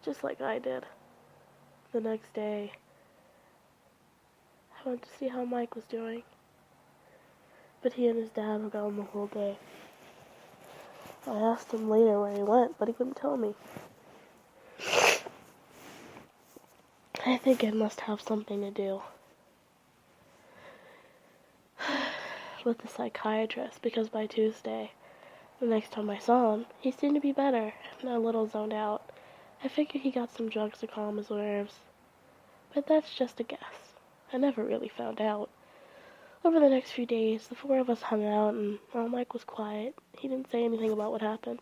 just like I did. The next day, I went to see how Mike was doing, but he and his dad were gone the whole day. I asked him later where he went, but he couldn't tell me. I think it must have something to do with the psychiatrist, because by Tuesday, the next time I saw him, he seemed to be better and a little zoned out. I figured he got some drugs to calm his nerves, but that's just a guess. I never really found out. Over the next few days, the four of us hung out, and while Mike was quiet, he didn't say anything about what happened.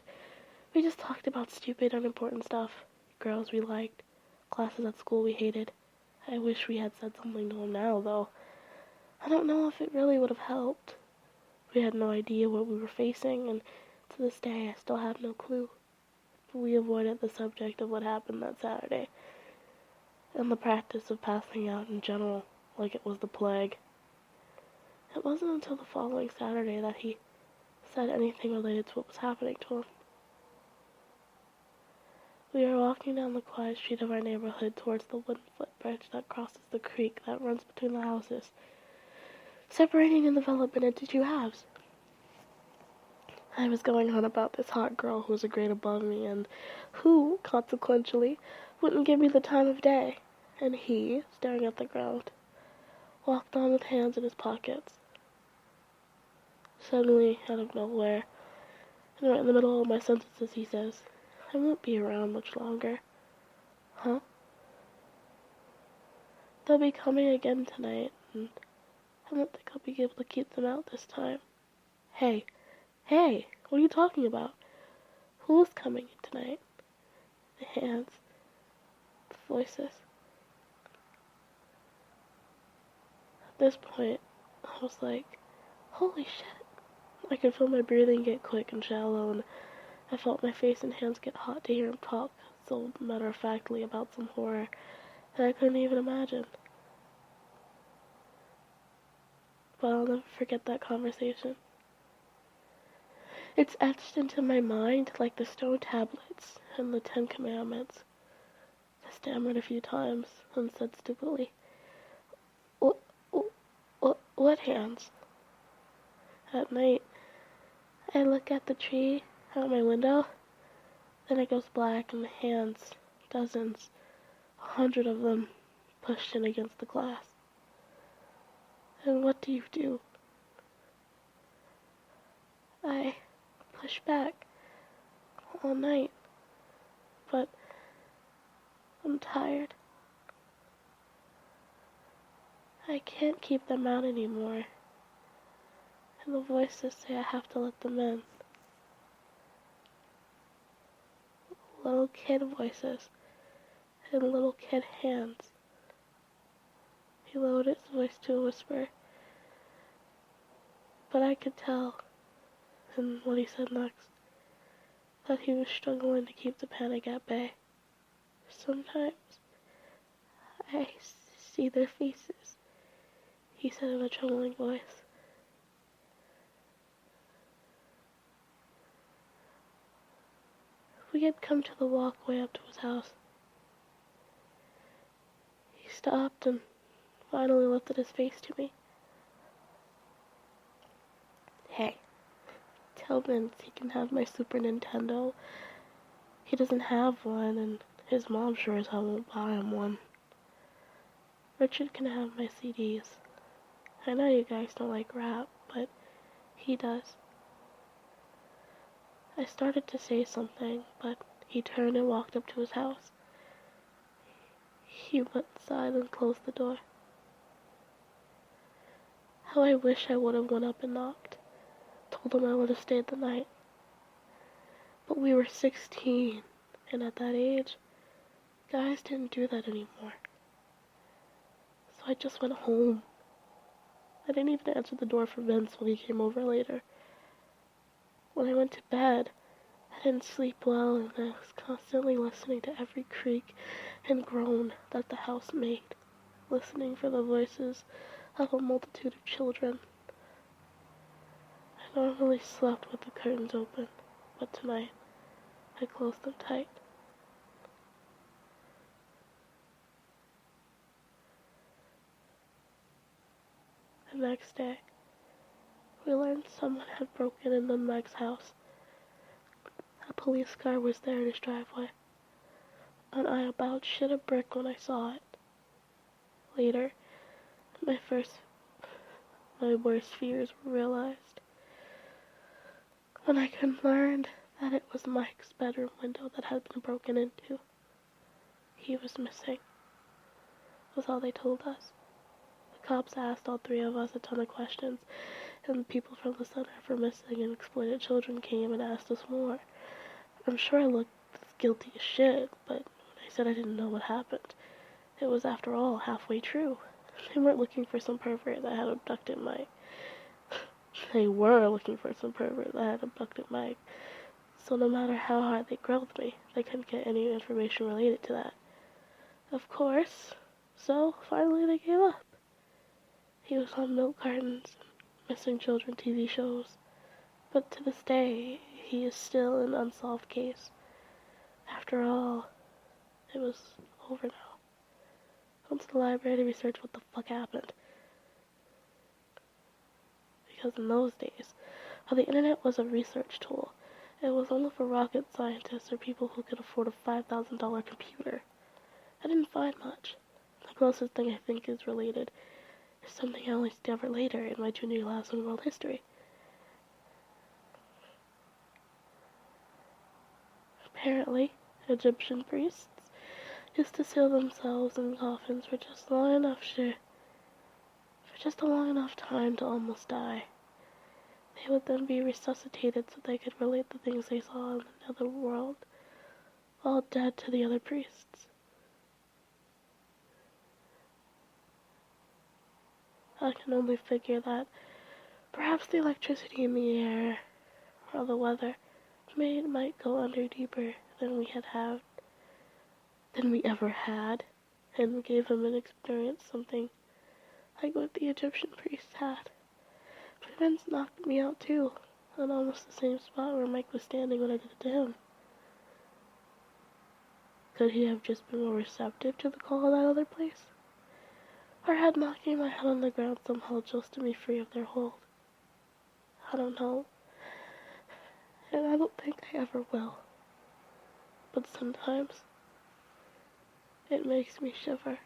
We just talked about stupid, unimportant stuff. Girls we liked, classes at school we hated. I wish we had said something to him now, though. I don't know if it really would have helped. We had no idea what we were facing, and to this day I still have no clue. But we avoided the subject of what happened that Saturday, and the practice of passing out in general, like it was the plague. It wasn't until the following Saturday that he said anything related to what was happening to him. We were walking down the quiet street of our neighborhood towards the wooden footbridge that crosses the creek that runs between the houses, separating the development into two halves. I was going on about this hot girl who was a grade above me and who, consequentially, wouldn't give me the time of day, and he, staring at the ground, walked on with hands in his pockets. Suddenly, out of nowhere, and right in the middle of my sentences, he says, "I won't be around much longer." Huh? They'll be coming again tonight, and I don't think I'll be able to keep them out this time. Hey, what are you talking about? Who's coming tonight? The hands, the voices. At this point, I was like, holy shit. I could feel my breathing get quick and shallow, and I felt my face and hands get hot to hear him talk so matter-of-factly about some horror that I couldn't even imagine. But I'll never forget that conversation. It's etched into my mind like the stone tablets and the 10 Commandments. I stammered a few times and said stupidly, What hands? At night, I look at the tree out my window, then it goes black and the hands, dozens, 100 of them, pushed in against the glass. And what do you do? I push back all night, but I'm tired. I can't keep them out anymore, and the voices say I have to let them in. Little kid voices and little kid hands. He lowered his voice to a whisper, but I could tell, in what he said next, that he was struggling to keep the panic at bay. Sometimes I see their faces, he said in a trembling voice. We had come to the walkway up to his house. He stopped and finally lifted his face to me. Hey, tell Vince he can have my Super Nintendo. He doesn't have one, and his mom sure as hell won't buy him one. Richard can have my CDs. I know you guys don't like rap, but he does. I started to say something, but he turned and walked up to his house. He went inside and closed the door. How I wish I would have went up and knocked. Told him I would have stayed the night. But we were 16, and at that age, guys didn't do that anymore. So I just went home. I didn't even answer the door for Vince when he came over later. When I went to bed, I didn't sleep well, and I was constantly listening to every creak and groan that the house made, listening for the voices of a multitude of children. I normally slept with the curtains open, but tonight I closed them tight. The next day, we learned someone had broken into Meg's house. A police car was there in his driveway, and I about shit a brick when I saw it. Later, my worst fears were realized when I learned that it was Mike's bedroom window that had been broken into. He was missing, was all they told us. The cops asked all three of us a ton of questions, and the people from the Center for Missing and Exploited Children came and asked us more. I'm sure I looked guilty as shit, but when I said I didn't know what happened, it was, after all, halfway true. They weren't looking for some pervert that had abducted Mike. They were looking for some pervert that had abducted Mike. So no matter how hard they grilled me, they couldn't get any information related to that. Of course. So, finally they gave up. He was on milk cartons and missing children TV shows. But to this day, he is still an unsolved case. After all, it was over now. I went to the library to research what the fuck happened. Because in those days, while the internet was a research tool, it was only for rocket scientists or people who could afford a $5,000 computer. I didn't find much. The closest thing I think is related is something I only discovered later in my junior class in world history. Apparently, Egyptian priests used to seal themselves in coffins for just a long enough time to almost die. They would then be resuscitated so they could relate the things they saw in the nether world, all dead, to the other priests. I can only figure that perhaps the electricity in the air, or the weather, made Mike go under deeper than we ever had, and gave him an experience, something like what the Egyptian priests had. But events knocked me out too, in almost the same spot where Mike was standing when I did it to him. Could he have just been more receptive to the call of that other place? Or had knocking my head on the ground somehow jolted me free of their hold? I don't know, and I don't think I ever will. But sometimes, it makes me shiver.